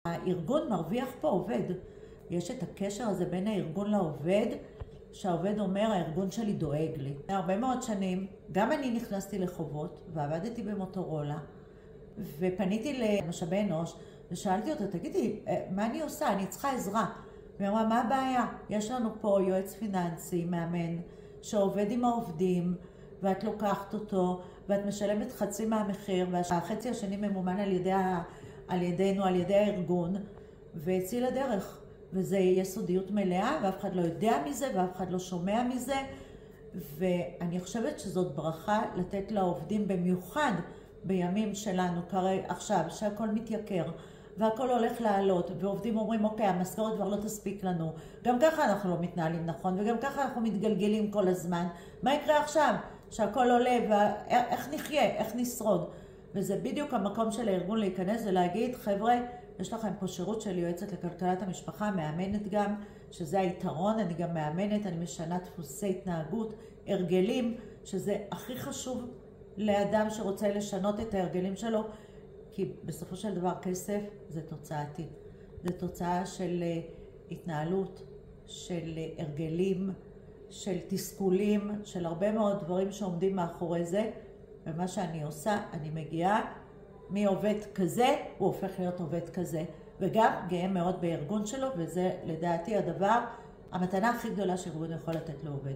הארגון מרוויח פה עובד. יש את הקשר הזה בין הארגון לעובד, שהעובד אומר, הארגון שלי דואג לי. הרבה מאוד שנים, גם אני נכנסתי לחובות ועבדתי במוטורולה, ופניתי למשאבי אנוש ושאלתי אותה, תגידי, מה אני עושה? אני צריכה עזרה. והיא אמרה, מה הבעיה? יש לנו פה יועץ פיננסי, מאמן, שעובד עם העובדים, ואת לוקחת אותו, ואת משלמת חצי מהמחיר, והחצי השני ממומן על ידינו, על ידי הארגון, והציל הדרך. וזה יסודיות מלאה, ואף אחד לא יודע מזה, ואף אחד לא שומע מזה. ואני חושבת שזאת ברכה לתת לעובדים, במיוחד בימים שלנו, עכשיו, שהכל מתייקר, והכל הולך לעלות, ועובדים אומרים, אוקיי, המשכורת כבר לא תספיק לנו. גם ככה אנחנו לא מתנהלים נכון, וגם ככה אנחנו מתגלגלים כל הזמן. מה יקרה עכשיו? שהכל עולה, ואיך נחיה, איך נשרוד? וזה בדיוק המקום של הארגון להיכנס ולהגיד, חבר'ה, יש לכם פה שירות של יועצת לכלכלת המשפחה, מאמנת גם, שזה היתרון, אני גם מאמנת, אני משנה דפוסי התנהגות, הרגלים, שזה הכי חשוב לאדם שרוצה לשנות את ההרגלים שלו, כי בסופו של דבר כסף זה תוצאתי. זה תוצאה של התנהלות, של הרגלים, של תסכולים, של הרבה מאוד דברים שעומדים מאחורי זה, ומה שאני עושה, אני מגיעה מעובד כזה, הוא הופך להיות עובד כזה, וגם גאה מאוד בארגון שלו, וזה לדעתי המתנה הכי גדולה שארגון יכול לתת לעובד.